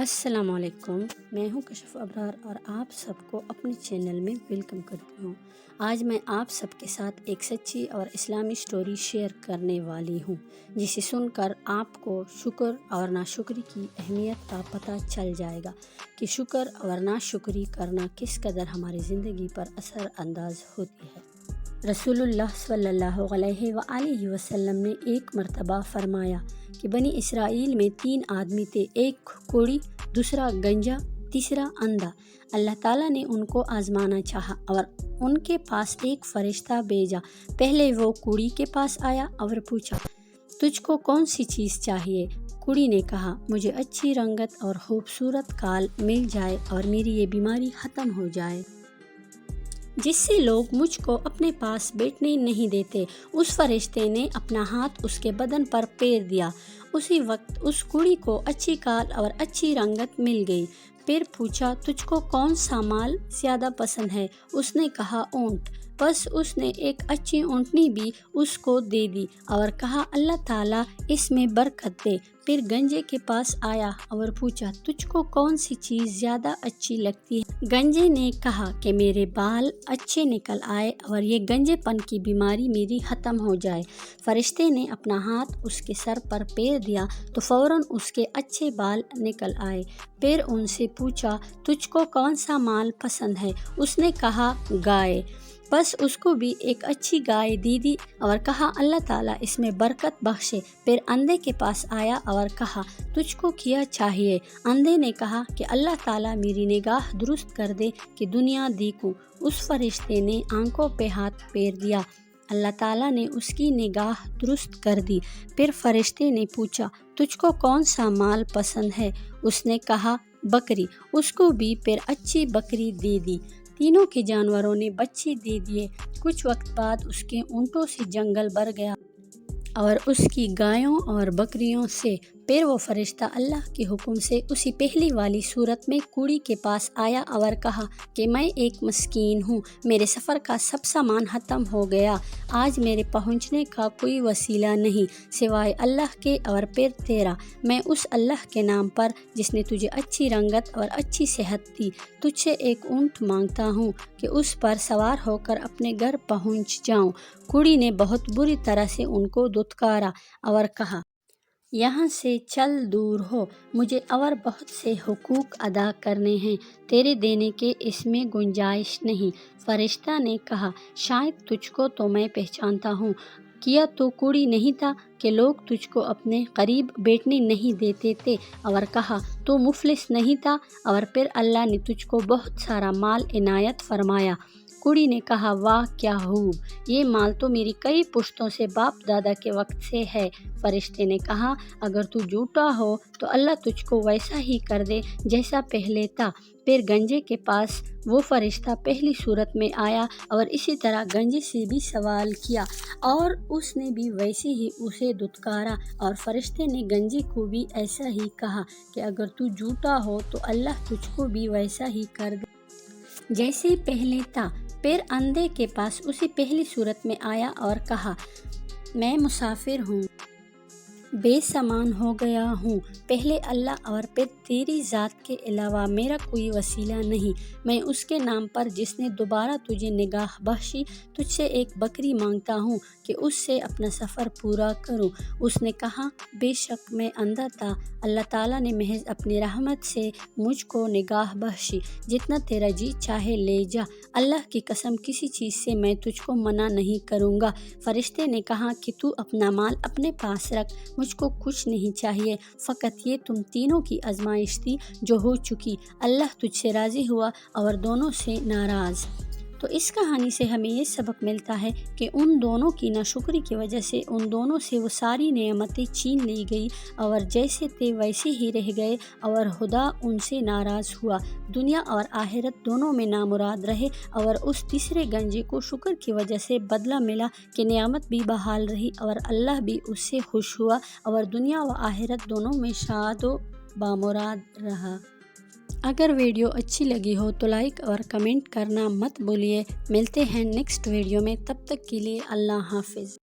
السلام علیکم، میں ہوں کشف ابرار اور آپ سب کو اپنے چینل میں ویلکم کرتی ہوں۔ آج میں آپ سب کے ساتھ ایک سچی اور اسلامی سٹوری شیئر کرنے والی ہوں، جسے سن کر آپ کو شکر اور ناشکری کی اہمیت کا پتہ چل جائے گا کہ شکر اور ناشکری کرنا کس قدر ہماری زندگی پر اثر انداز ہوتی ہے۔ رسول اللہ صلی اللہ علیہ وآلہ وسلم نے ایک مرتبہ فرمایا کہ بنی اسرائیل میں 3 آدمی تھے، ایک کوڑی، دوسرا گنجا، تیسرا اندھا۔ اللہ تعالیٰ نے ان کو آزمانا چاہا اور ان کے پاس ایک فرشتہ بھیجا۔ پہلے وہ کوڑی کے پاس آیا اور پوچھا، تجھ کو کون سی چیز چاہیے؟ کوڑی نے کہا، مجھے اچھی رنگت اور خوبصورت کال مل جائے اور میری یہ بیماری ختم ہو جائے، جس سے لوگ مجھ کو اپنے پاس بیٹھنے نہیں دیتے۔ اس فرشتے نے اپنا ہاتھ اس کے بدن پر پھیر دیا۔ اسی وقت اس کوڑی کو اچھی کال اور اچھی رنگت مل گئی۔ پھر پوچھا، تجھ کو کون سا مال زیادہ پسند ہے؟ اس نے کہا، اونٹ۔ بس اس نے ایک اچھی اونٹنی بھی اس کو دے دی اور کہا، اللہ تعالیٰ اس میں برکت دے۔ پھر گنجے کے پاس آیا اور پوچھا، تجھ کو کون سی چیز زیادہ اچھی لگتی ہے؟ گنجے نے کہا کہ میرے بال اچھے نکل آئے اور یہ گنجے پن کی بیماری میری ختم ہو جائے۔ فرشتے نے اپنا ہاتھ اس کے سر پر پھیر دیا تو فوراً اس کے اچھے بال نکل آئے۔ پھر ان سے پوچھا، تجھ کو کون سا مال پسند ہے؟ اس نے کہا، گائے۔ بس اس کو بھی ایک اچھی گائے دے دی اور کہا، اللہ تعالیٰ اس میں برکت بخشے۔ پھر اندھے کے پاس آیا اور کہا، تجھ کو کیا چاہیے؟ اندھے نے کہا کہ اللہ تعالیٰ میری نگاہ درست کر دے کہ دنیا دیکھوں۔ اس فرشتے نے آنکھوں پہ ہاتھ پھیر دیا۔ اللہ تعالیٰ نے اس کی نگاہ درست کر دی۔ پھر فرشتے نے پوچھا، تجھ کو کون سا مال پسند ہے؟ اس نے کہا، بکری۔ اس کو بھی پھر اچھی بکری دے دی۔ تینوں کے جانوروں نے بچے دے دیے۔ کچھ وقت بعد اس کے اونٹوں سے جنگل بھر گیا اور اس کی گایوں اور بکریوں سے۔ پھر وہ فرشتہ اللہ کے حکم سے اسی پہلی والی صورت میں کوڑی کے پاس آیا اور کہا کہ میں ایک مسکین ہوں، میرے سفر کا سب سامان ختم ہو گیا، آج میرے پہنچنے کا کوئی وسیلہ نہیں سوائے اللہ کے اور پھر تیرا۔ میں اس اللہ کے نام پر جس نے تجھے اچھی رنگت اور اچھی صحت دی، تجھ سے ایک اونٹ مانگتا ہوں کہ اس پر سوار ہو کر اپنے گھر پہنچ جاؤں۔ کوڑی نے بہت بری طرح سے ان کو دھتکارا اور کہا، یہاں سے چل دور ہو، مجھے اور بہت سے حقوق ادا کرنے ہیں، تیرے دینے کے اس میں گنجائش نہیں۔ فرشتہ نے کہا، شاید تجھ کو تو میں پہچانتا ہوں، کیا تو کوڑی نہیں تھا کہ لوگ تجھ کو اپنے قریب بیٹھنے نہیں دیتے تھے؟ اور کہا، تو مفلس نہیں تھا اور پھر اللہ نے تجھ کو بہت سارا مال عنایت فرمایا؟ کوڑی نے کہا، واہ کیا خوب، یہ مال تو میری کئی پشتوں سے باپ دادا کے وقت سے ہے۔ فرشتے نے کہا، اگر تو جھوٹا ہو تو اللہ تجھ کو ویسا ہی کر دے جیسا پہلے تھا۔ پھر گنجے کے پاس وہ فرشتہ پہلی صورت میں آیا اور اسی طرح گنجے سے بھی سوال کیا اور اس نے بھی ویسے ہی اسے دھتکارا، اور فرشتے نے گنجے کو بھی ایسا ہی کہا کہ اگر تو جھوٹا ہو تو اللہ تجھ کو بھی ویسا ہی کر دے جیسے پہلے تھا۔ پھر اندھے کے پاس اسی پہلی صورت میں آیا اور کہا، میں مسافر ہوں، بے سامان ہو گیا ہوں، پہلے اللہ اور پھر تیری ذات کے علاوہ میرا کوئی وسیلہ نہیں۔ میں اس کے نام پر جس نے دوبارہ تجھے نگاہ بخشی، تجھ سے ایک بکری مانگتا ہوں کہ اس سے اپنا سفر پورا کروں۔ اس نے کہا، بے شک میں اندھا تھا، اللہ تعالیٰ نے محض اپنی رحمت سے مجھ کو نگاہ بخشی، جتنا تیرا جی چاہے لے جا، اللہ کی قسم کسی چیز سے میں تجھ کو منع نہیں کروں گا۔ فرشتے نے کہا کہ تو اپنا مال اپنے پاس رکھ، مجھ کو کچھ نہیں چاہیے، فقط یہ تم تینوں کی آزمائش تھی جو ہو چکی، اللہ تجھ سے راضی ہوا اور دونوں سے ناراض۔ تو اس کہانی سے ہمیں یہ سبق ملتا ہے کہ ان دونوں کی ناشکری کی وجہ سے ان دونوں سے وہ ساری نعمتیں چھین لی گئی اور جیسے تھے ویسے ہی رہ گئے اور خدا ان سے ناراض ہوا، دنیا اور آخرت دونوں میں نامراد رہے، اور اس تیسرے گنجے کو شکر کی وجہ سے بدلہ ملا کہ نعمت بھی بحال رہی اور اللہ بھی اس سے خوش ہوا اور دنیا و آخرت دونوں میں شاد و بامراد رہا۔ اگر ویڈیو اچھی لگی ہو تو لائک اور کمنٹ کرنا مت بھولیے۔ ملتے ہیں نیکسٹ ویڈیو میں، تب تک کے لیے اللہ حافظ۔